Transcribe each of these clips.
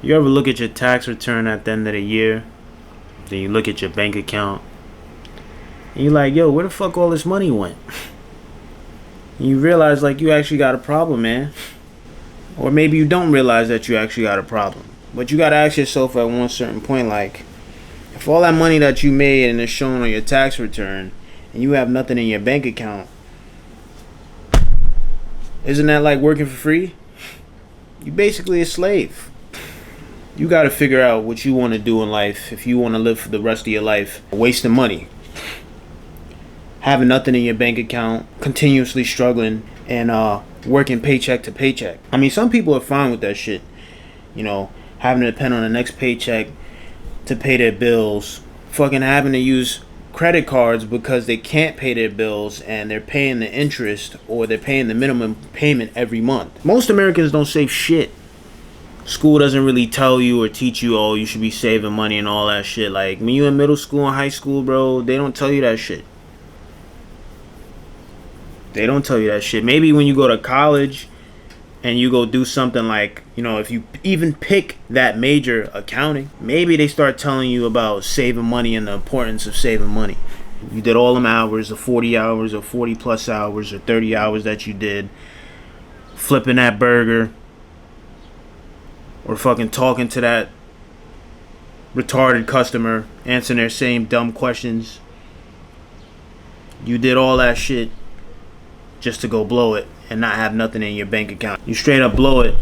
You ever look at your tax return at the end of the year, then you look at your bank account, and you're like, yo, where the fuck all this money went? And you realize like you actually got a problem, man. Or maybe you don't realize that you actually got a problem. But you gotta ask yourself at one certain point, like, if all that money that you made and is shown on your tax return, and you have nothing in your bank account, isn't that like working for free? You basically a slave. You gotta figure out what you want to do in life if you want to live for the rest of your life wasting money, having nothing in your bank account, continuously struggling, and working paycheck to paycheck. I mean, some people are fine with that shit. You know, having to depend on the next paycheck to pay their bills, fucking having to use credit cards because they can't pay their bills and they're paying the interest or they're paying the minimum payment every month. Most Americans don't save shit. School doesn't really tell you or teach you, oh, you should be saving money and all that shit. Like, when you in middle school and high school, bro, they don't tell you that shit. They don't tell you that shit. Maybe when you go to college and you go do something like, you know, if you even pick that major, accounting, maybe they start telling you about saving money and the importance of saving money. You did all them hours, the 40 hours or 40 plus hours or 30 hours that you did flipping that burger, or fucking talking to that retarded customer, answering their same dumb questions. You did all that shit just to go blow it and not have nothing in your bank account. You straight up blow it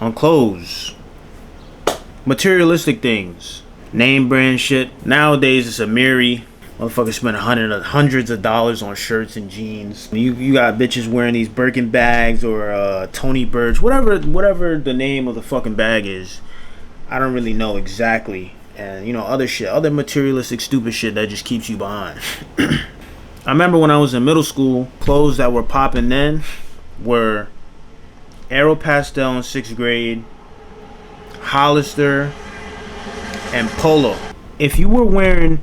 on clothes, materialistic things, name brand shit. Nowadays it's a Miri. Motherfuckers spend hundreds of dollars on shirts and jeans. You got bitches wearing these Birkin bags or Tony Birch, whatever the name of the fucking bag is. I don't really know exactly. And you know, other shit, other materialistic stupid shit that just keeps you behind. I remember when I was in middle school, clothes that were popping then were Aeropostale in 6th grade, Hollister, and Polo. If you were wearing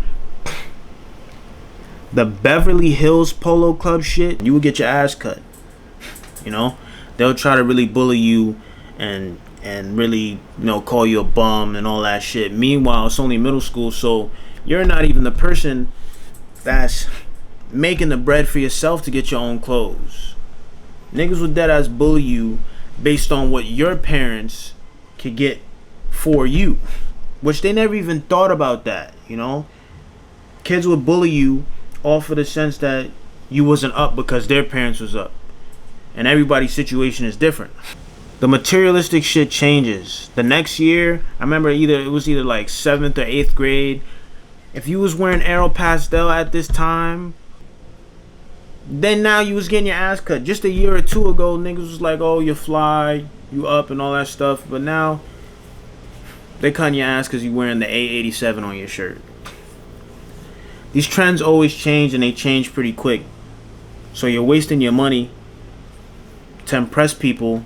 the Beverly Hills Polo Club shit, you would get your ass cut. You know, they'll try to really bully you and really, you know, call you a bum and all that shit. Meanwhile, it's only middle school, so you're not even the person that's making the bread for yourself to get your own clothes. Niggas would dead ass bully you based on what your parents could get for you, which they never even thought about that. You know, kids would bully you all for the sense that you wasn't up because their parents was up, and everybody's situation is different. The materialistic shit changes. The next year, I remember it was either like 7th or 8th grade. If you was wearing Aeropostale at this time, then now you was getting your ass cut. Just a year or two ago, niggas was like, oh, you fly, you up and all that stuff. But now they cutting your ass because you wearing the A87 on your shirt. These trends always change, and they change pretty quick. So you're wasting your money to impress people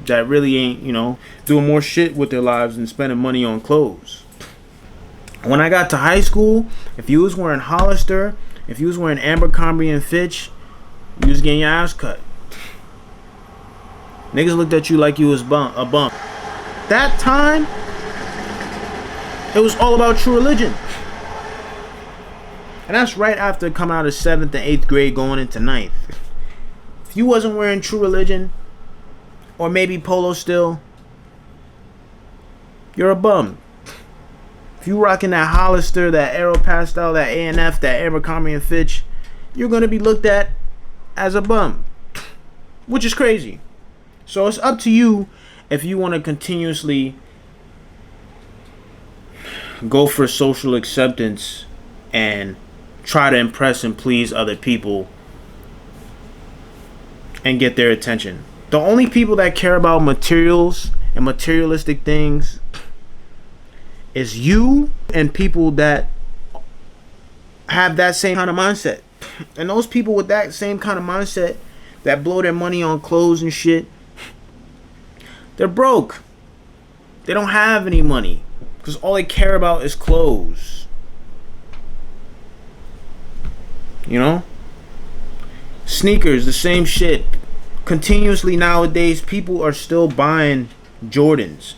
that really ain't, you know, doing more shit with their lives than spending money on clothes. When I got to high school, if you was wearing Hollister, if you was wearing Abercrombie and Fitch, you was getting your ass cut. Niggas looked at you like you was a bum. That time, it was all about True Religion. And that's right after coming out of 7th and 8th grade going into 9th. If you wasn't wearing True Religion, or maybe Polo still, you're a bum. If you rocking that Hollister, that Aeropostale, that A&F, that Abercrombie and Fitch, you're going to be looked at as a bum. Which is crazy. So it's up to you if you want to continuously go for social acceptance and try to impress and please other people and get their attention. The only people that care about materials and materialistic things is you and people that have that same kind of mindset. And those people with that same kind of mindset that blow their money on clothes and shit, they're broke. They don't have any money because all they care about is clothes. You know? Sneakers, the same shit. Continuously nowadays, people are still buying Jordans.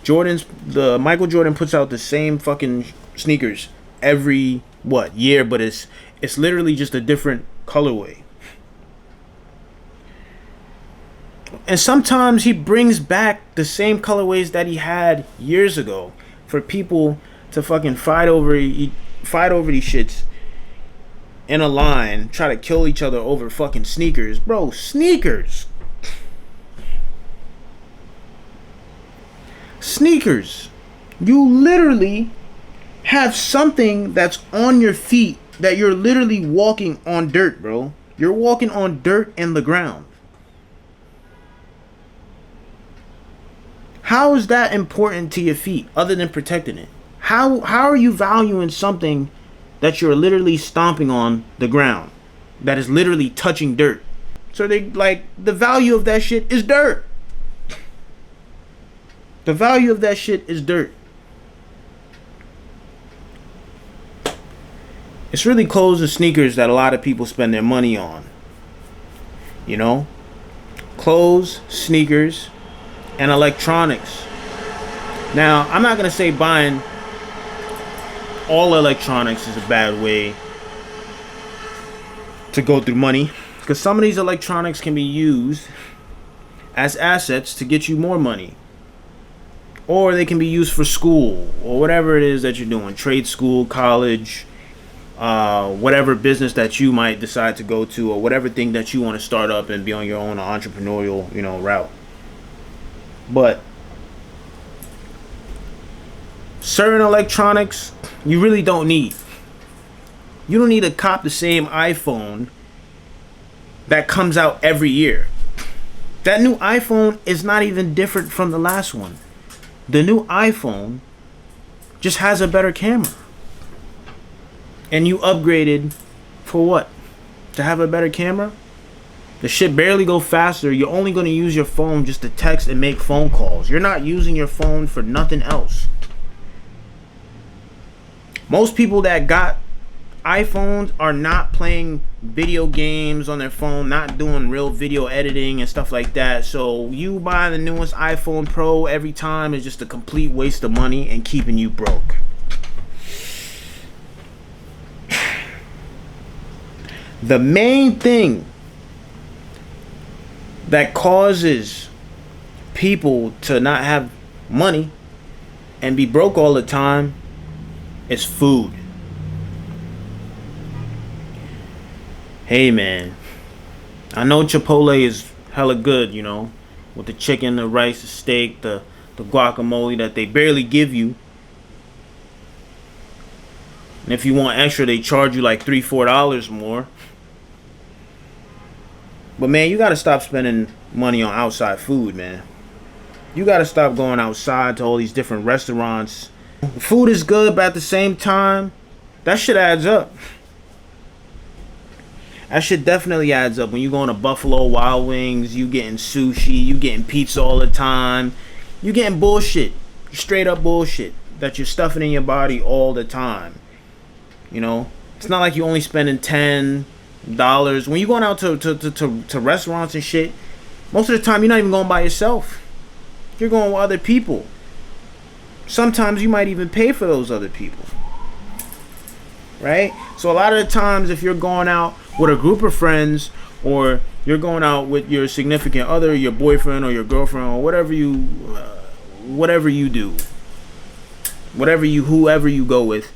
The Michael Jordan puts out the same fucking sneakers every year, but it's literally just a different colorway. And sometimes he brings back the same colorways that he had years ago for people to fucking fight over these shits in a line, try to kill each other over fucking sneakers. Bro, sneakers. Sneakers. You literally have something that's on your feet that you're literally walking on dirt, bro. You're walking on dirt and the ground. How is that important to your feet other than protecting it? How are you valuing something that you're literally stomping on the ground, that is literally touching dirt? So they like, the value of that shit is dirt. The value of that shit is dirt. It's really clothes and sneakers that a lot of people spend their money on. You know? Clothes, sneakers, and electronics. Now, I'm not going to say buying all electronics is a bad way to go through money, because some of these electronics can be used as assets to get you more money. Or they can be used for school or whatever it is that you're doing. Trade school, college, whatever business that you might decide to go to, or whatever thing that you want to start up and be on your own entrepreneurial, route. But certain electronics you really don't need. You don't need to cop the same iPhone that comes out every year. That new iPhone is not even different from the last one. The new iPhone just has a better camera. And you upgraded for what? To have a better camera? The shit barely go faster. You're only going to use your phone just to text and make phone calls. You're not using your phone for nothing else. Most people that got iPhones are not playing video games on their phone, not doing real video editing and stuff like that. So you buy the newest iPhone Pro every time is just a complete waste of money and keeping you broke. The main thing that causes people to not have money and be broke all the time is food. Hey man, I know Chipotle is hella good, with the chicken, the rice, the steak, the guacamole that they barely give you. And if you want extra, they charge you like $3-4 more. But man, you gotta stop spending money on outside food, man. You gotta stop going outside to all these different restaurants. Food is good, but at the same time, that shit adds up. That shit definitely adds up. When you going to Buffalo Wild Wings, you getting sushi, you getting pizza all the time. You getting bullshit. Straight up bullshit that you're stuffing in your body all the time. It's not like you only spending $10. When you going out to restaurants and shit, most of the time you're not even going by yourself. You're going with other people. Sometimes you might even pay for those other people. Right? So a lot of the times if you're going out with a group of friends, or you're going out with your significant other, your boyfriend or your girlfriend, or whoever you do, whoever you go with,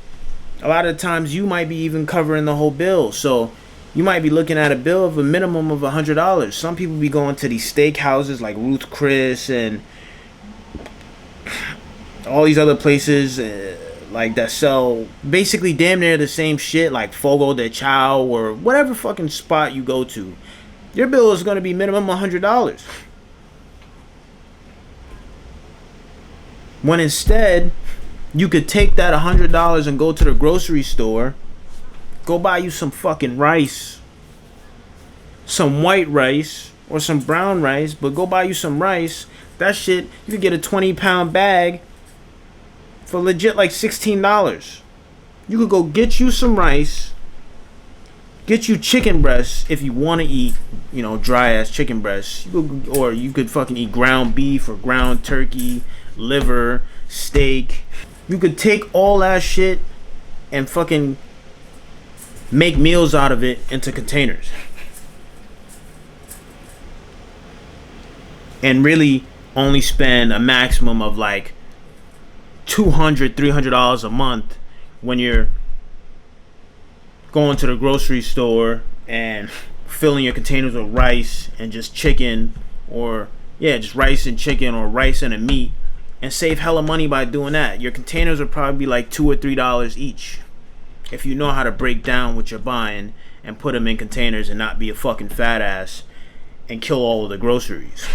a lot of times you might be even covering the whole bill. So you might be looking at a bill of a minimum of $100. Some people be going to these steak houses like Ruth Chris and all these other places like that sell basically damn near the same shit, like Fogo de Chao or whatever fucking spot you go to. Your bill is going to be minimum $100. When instead, you could take that $100 and go to the grocery store, go buy you some fucking rice, some white rice or some brown rice, but go buy you some rice. That shit, you could get a 20-pound bag for legit like $16. You could go get you some rice, Get you chicken breasts if you want to eat, dry ass chicken breasts. Or you could fucking eat ground beef or ground turkey, liver, steak. You could take all that shit and fucking make meals out of it into containers. And really only spend a maximum of like $200, $300 a month when you're going to the grocery store and filling your containers with rice and just chicken, or just rice and chicken, or rice and a meat, and save hella money by doing that. Your containers would probably be like $2 or $3 each if you know how to break down what you're buying and put them in containers and not be a fucking fat ass and kill all of the groceries.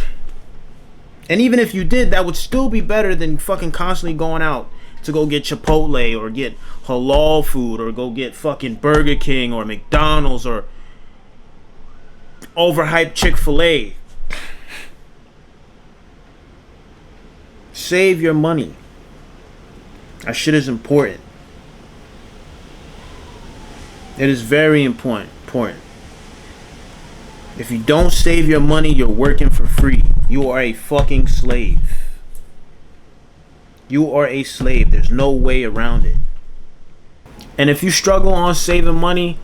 And even if you did, that would still be better than fucking constantly going out to go get Chipotle or get halal food or go get fucking Burger King or McDonald's or overhyped Chick-fil-A. Save your money. That shit is important. It is very important. If you don't save your money, you're working for free. You are a fucking slave. You are a slave. There's no way around it. And if you struggle on saving money,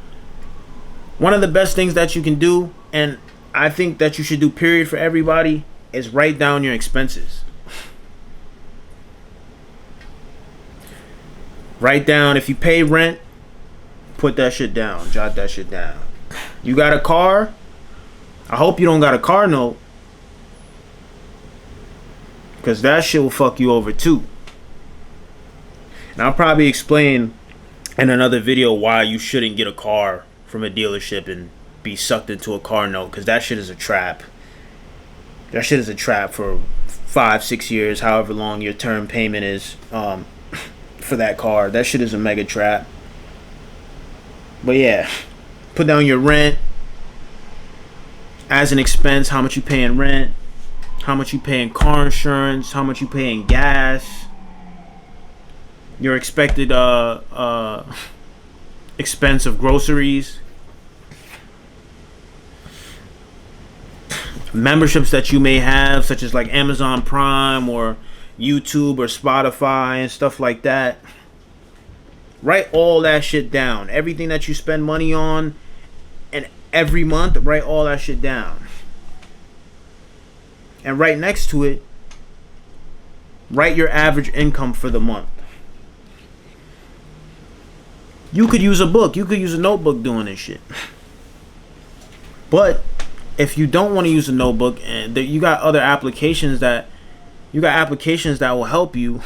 one of the best things that you can do, and I think that you should do period for everybody, is write down your expenses. Write down, if you pay rent, put that shit down. Jot that shit down. You got a car? I hope you don't got a car note, because that shit will fuck you over too. And I'll probably explain in another video why you shouldn't get a car from a dealership and be sucked into a car note, because that shit is a trap. That shit is a trap for 5-6 years, however long your term payment is for that car. That shit is a mega trap. But yeah, put down your rent as an expense, how much you pay in rent, how much you pay in car insurance, how much you pay in gas, your expected expense of groceries, memberships that you may have, such as like Amazon Prime or YouTube or Spotify and stuff like that. Write all that shit down. Everything that you spend money on, and every month, write all that shit down. And right next to it, write your average income for the month. You could use a book. You could use a notebook doing this shit. But if you don't want to use a notebook, and you got other applications that will help you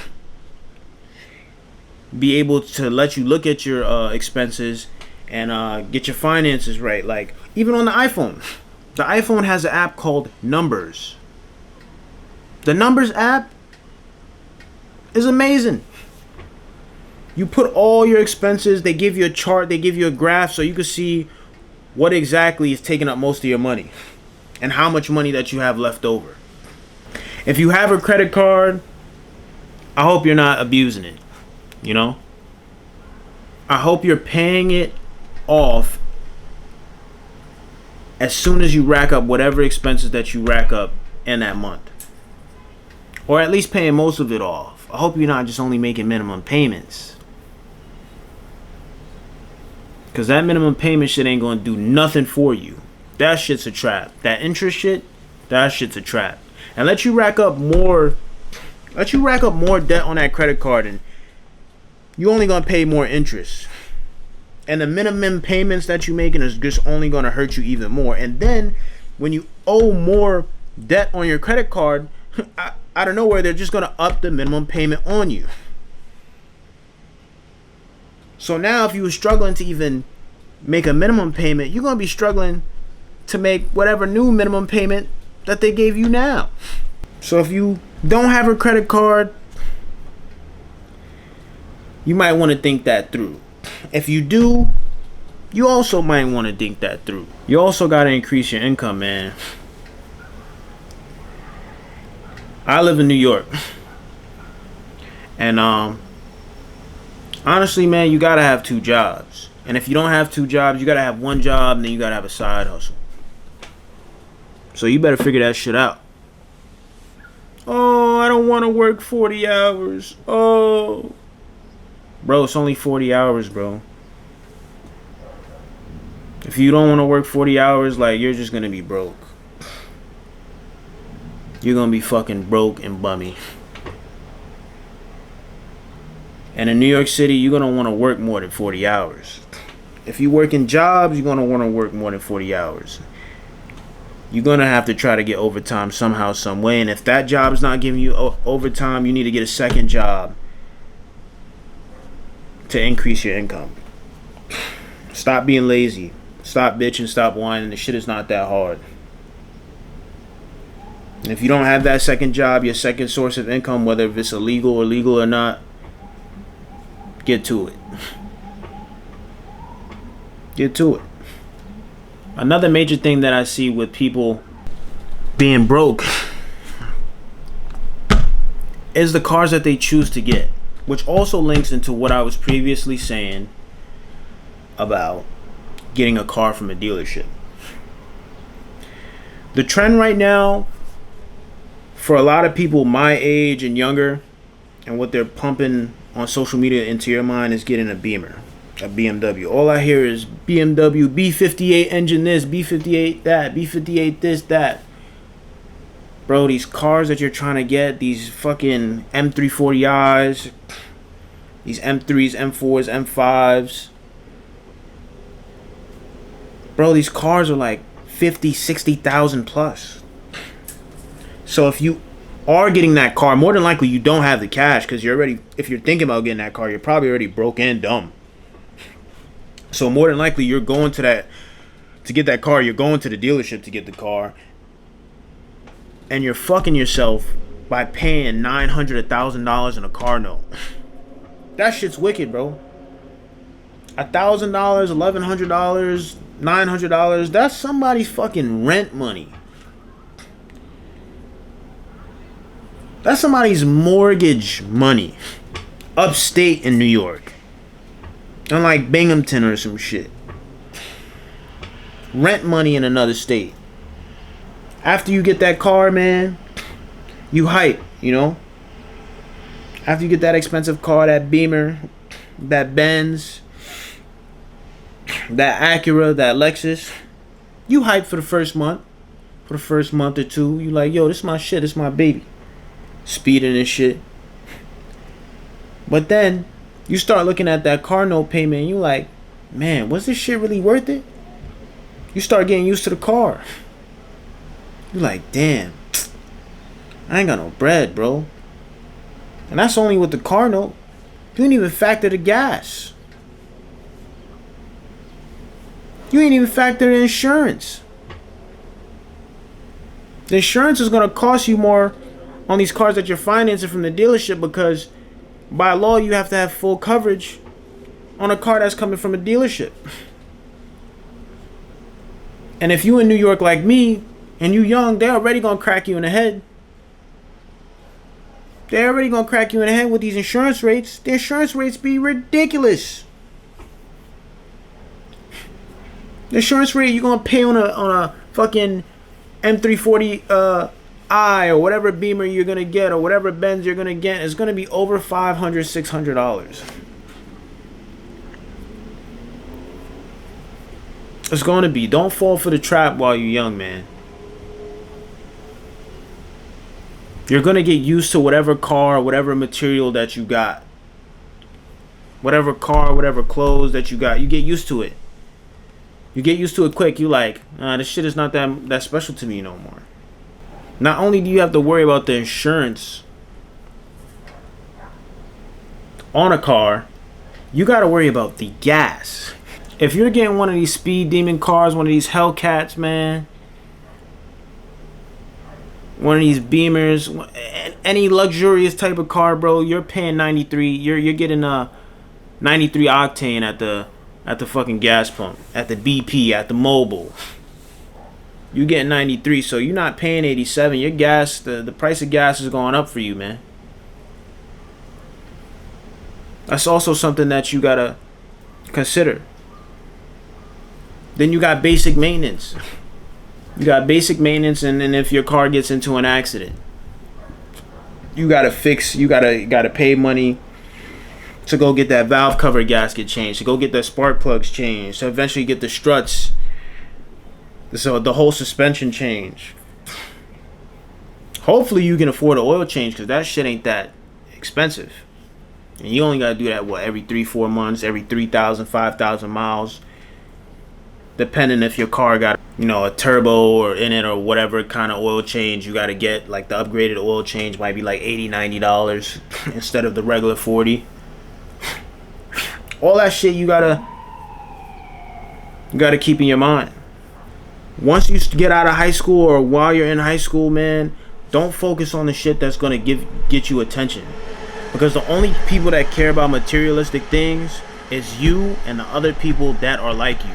be able to let you look at your expenses and get your finances right. Like even on the iPhone has an app called Numbers. The Numbers app is amazing. You put all your expenses, they give you a chart, they give you a graph, so you can see what exactly is taking up most of your money and how much money that you have left over. If you have a credit card, I hope you're not abusing it. I hope you're paying it off as soon as you rack up whatever expenses that you rack up in that month, or at least paying most of it off. I hope you're not just only making minimum payments, because that minimum payment shit ain't gonna do nothing for you. That shit's a trap. That interest shit, that shit's a trap. And let you rack up more debt on that credit card, and you only gonna pay more interest. And the minimum payments that you're making is just only gonna hurt you even more. And then when you owe more debt on your credit card, out of nowhere, they're just gonna up the minimum payment on you. So now if you were struggling to even make a minimum payment, you're gonna be struggling to make whatever new minimum payment that they gave you now. So if you don't have a credit card, you might want to think that through. If you do, you also might want to think that through. You also got to increase your income, man. I live in New York, and honestly, man, you gotta have 2 jobs. And if you don't have 2 jobs, you gotta have 1 job, and then you gotta have a side hustle. So you better figure that shit out. Oh, I don't want to work 40 hours. Oh. Bro, it's only 40 hours, bro. If you don't want to work 40 hours, like, you're just gonna be broke. You're gonna be fucking broke and bummy. And in New York City, you're gonna want to work more than 40 hours. If you work in jobs, you're gonna want to work more than 40 hours. You're gonna have to try to get overtime somehow, some way. And if that job's not giving you overtime, you need to get a second job to increase your income. Stop being lazy. Stop bitching. Stop whining. The shit is not that hard. And if you don't have that second job, your second source of income, whether if it's illegal or legal or not, get to it. Get to it. Another major thing that I see with people being broke is the cars that they choose to get, which also links into what I was previously saying about getting a car from a dealership. The trend right now for a lot of people my age and younger, and what they're pumping on social media into your mind, is getting a Beamer, a BMW. All I hear is BMW, B58 engine this, B58 that, B58 this, that. Bro, these cars that you're trying to get, these fucking M340i's, these M3s, M4s, M5s. Bro, these cars are like 50, 60,000 plus. So if you are getting that car, more than likely you don't have the cash, because you're already, if you're thinking about getting that car, you're probably already broke and dumb. So more than likely you're going to that, to get that car, you're going to the dealership to get the car, and you're fucking yourself by paying $900, $1,000 in a car note. That shit's wicked, bro. $1,000, $1,100, $900, that's somebody's fucking rent money. That's somebody's mortgage money. Upstate in New York. Unlike Binghamton or some shit. Rent money in another state. After you get that car, man, you hype, you know? After you get that expensive car, that Beamer, that Benz, that Acura, that Lexus, you hype for the first month. For the first month or two, you like, yo, this is my shit, this is my baby. Speeding and shit. But then you start looking at that car note payment and you like, man, was this shit really worth it? You start getting used to the car. You like, damn, I ain't got no bread, bro. And that's only with the car note. You ain't even factor the gas. You ain't even factor the insurance. The insurance is gonna cost you more on these cars that you're financing from the dealership, because by law you have to have full coverage on a car that's coming from a dealership. And if you in New York like me and you young, they're already gonna crack you in the head. They're already gonna crack you in the head with these insurance rates. The insurance rates be ridiculous. The insurance rate you're gonna pay on a fucking M340 I or whatever Beamer you're gonna get, or whatever Benz you're gonna get, is gonna be over $500, $600. It's gonna be. Don't fall for the trap while you're young, man. You're gonna get used to whatever car, whatever material that you got, whatever car, whatever clothes that you got. You get used to it. You get used to it quick. You like, this shit is not that special to me no more. Not only do you have to worry about the insurance on a car, you got to worry about the gas. If you're getting one of these Speed Demon cars, one of these Hellcats, man, one of these Beamers, any luxurious type of car, bro, you're paying 93. You're getting a 93 octane at the fucking gas pump, at the BP, at the Mobil. You get 93, so you're not paying 87. Your gas, the price of gas is going up for you, man. That's also something that you gotta consider. Then you got basic maintenance. You got basic maintenance, and then if your car gets into an accident, you gotta fix. You gotta pay money to go get that valve cover gasket changed, to go get the spark plugs changed, to eventually get the struts, so the whole suspension change. Hopefully you can afford an oil change, because that shit ain't that expensive. And you only gotta do that, what, every 3-4 months, every 3,000, 5,000 miles, depending if your car got, you know, a turbo or in it, or whatever kind of oil change you gotta get. Like the upgraded oil change might be like $80-$90 instead of the regular 40. All that shit you gotta keep in your mind. Once you get out of high school, or while you're in high school, man, don't focus on the shit that's gonna get you attention. Because the only people that care about materialistic things is you and the other people that are like you.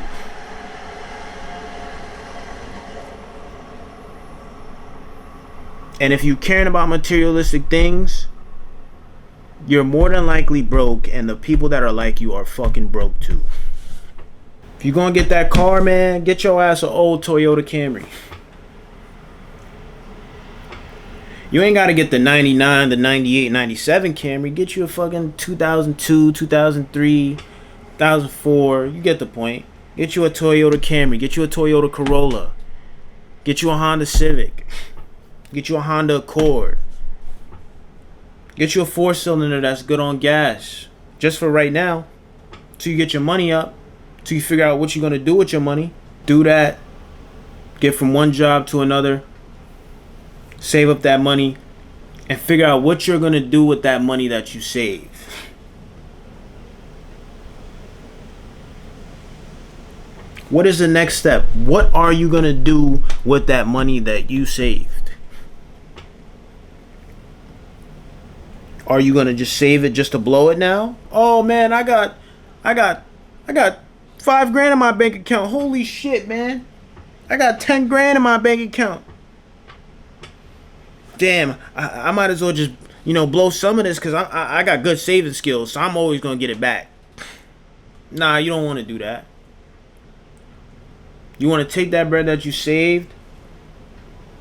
And if you caring about materialistic things, you're more than likely broke, and the people that are like you are fucking broke too. If you're gonna get that car, man, get your ass an old Toyota Camry. You ain't gotta get the 99, the 98, 97 Camry. Get you a fucking 2002, 2003, 2004. You get the point. Get you a Toyota Camry. Get you a Toyota Corolla. Get you a Honda Civic. Get you a Honda Accord. Get you a 4-cylinder that's good on gas. Just for right now. Till you get your money up. Till you figure out what you're going to do with your money. Do that. Get from one job to another. Save up that money. And figure out what you're going to do with that money that you save. What is the next step? What are you going to do with that money that you saved? Are you gonna just save it just to blow it now? Oh man, I got $5,000 in my bank account. Holy shit, man! I got $10,000 in my bank account. Damn, I might as well just, you know, blow some of this, because I got good saving skills, so I'm always gonna get it back. Nah, you don't want to do that. You want to take that bread that you saved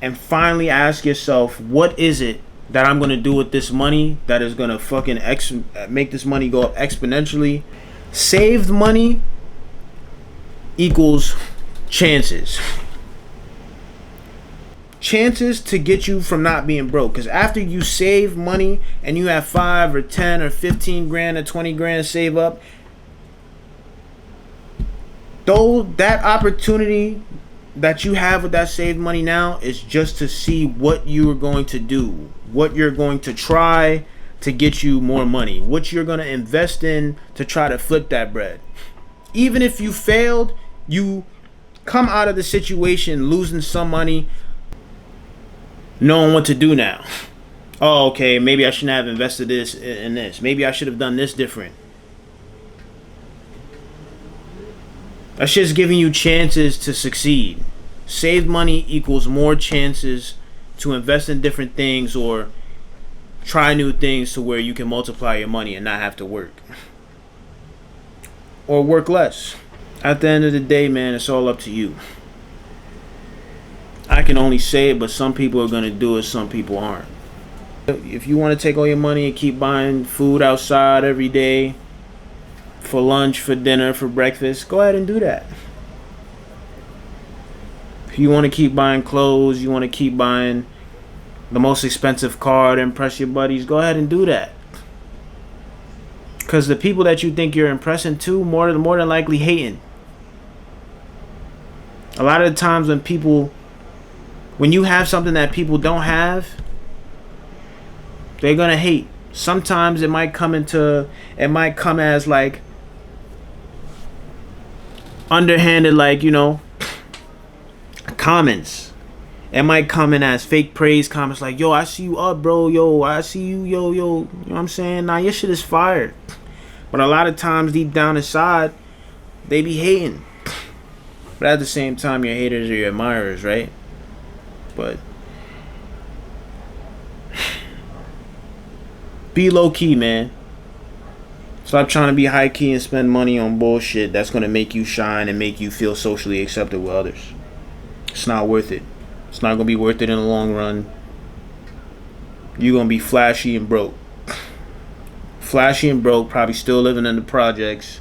and finally ask yourself, what is it that I'm gonna do with this money that is gonna fucking make this money go up exponentially? Saved money equals chances. Chances to get you from not being broke. Because after you save money and you have 5 or 10 or 15 grand or 20 grand to save up, though that opportunity that you have with that saved money now is just to see what you are going to do, what you're going to try to get you more money, what you're going to invest in to try to flip that bread. Even if you failed, you come out of the situation losing some money, knowing what to do now. Oh, okay, maybe I shouldn't have invested this in this. Maybe I should have done this different. That's just giving you chances to succeed. Saved money equals more chances to invest in different things or try new things to where you can multiply your money and not have to work. Or work less. At the end of the day, man, it's all up to you. I can only say it, but some people are going to do it, some people aren't. If you want to take all your money and keep buying food outside every day, for lunch, for dinner, for breakfast, go ahead and do that. If you want to keep buying clothes, you want to keep buying the most expensive car to impress your buddies, go ahead and do that. Because the people that you think you're impressing to, more than likely hating. A lot of the times when you have something that people don't have, they're gonna hate. Sometimes it might come as like underhanded, like, you know, comments. It might come in as fake praise comments, like, yo, I see you up, bro, yo, I see you, yo, you know what I'm saying? Nah, your shit is fired. But a lot of times deep down inside, they be hating. But at the same time, your haters are your admirers, right? But be low key, man. Stop trying to be high key and spend money on bullshit that's gonna make you shine and make you feel socially accepted with others. It's not worth it. It's not gonna be worth it in the long run. You're gonna be flashy and broke. Flashy and broke, probably still living in the projects.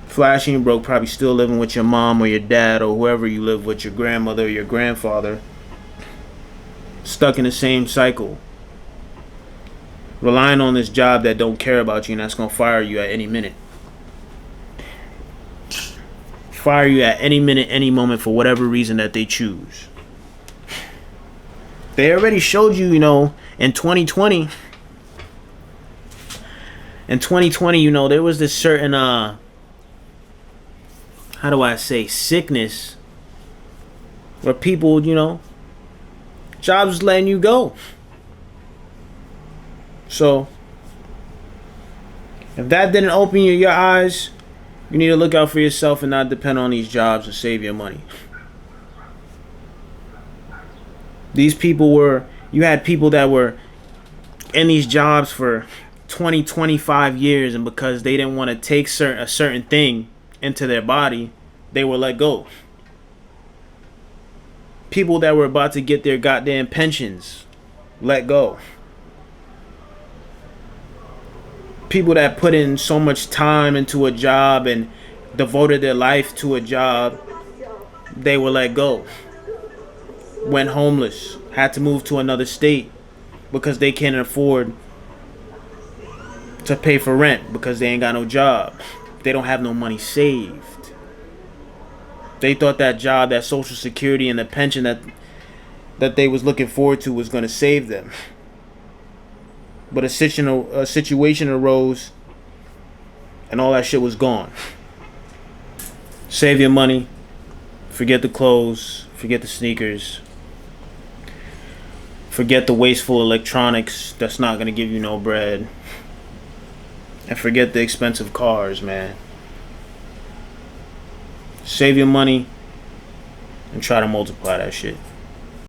Flashy and broke, probably still living with your mom or your dad or whoever you live with, your grandmother or your grandfather. Stuck in the same cycle. Relying on this job that don't care about you and that's gonna fire you at any minute. Fire you at any minute, any moment for whatever reason that they choose. They already showed you, in 2020. In 2020, there was this certain how do I say, sickness where people, jobs was letting you go. So if that didn't open your eyes, you need to look out for yourself and not depend on these jobs to save your money. These people you had people that were in these jobs for 20, 25 years, and because they didn't want to take a certain thing into their body, they were let go. People that were about to get their goddamn pensions, let go. People that put in so much time into a job and devoted their life to a job, they were let go. Went homeless, had to move to another state because they can't afford to pay for rent because they ain't got no job. They don't have no money saved. They thought that job, that Social Security and the pension that they was looking forward to was going to save them. But a situation arose and all that shit was gone. Save your money. Forget the clothes. Forget the sneakers. Forget the wasteful electronics that's not going to give you no bread. And forget the expensive cars, man. Save your money and try to multiply that shit.